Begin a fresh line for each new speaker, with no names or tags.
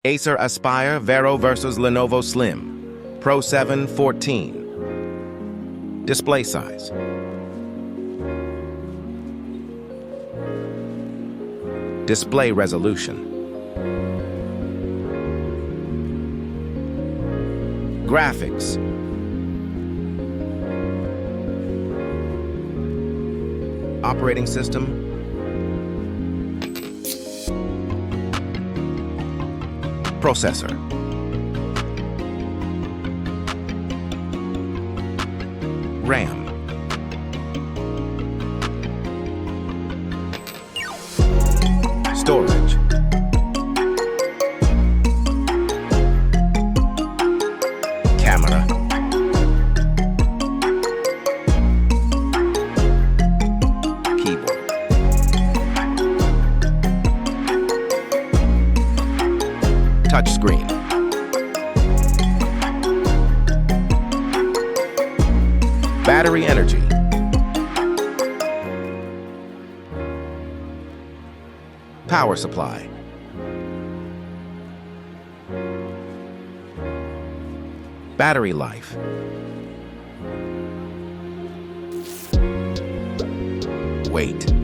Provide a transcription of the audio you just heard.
Acer Aspire Vero versus Lenovo Slim Pro7 14. Display size. Display resolution. Graphics. Operating system. Processor. RAM. Storage. Camera. Keyboard. Touchscreen. Battery energy. Power supply. Battery life. Weight.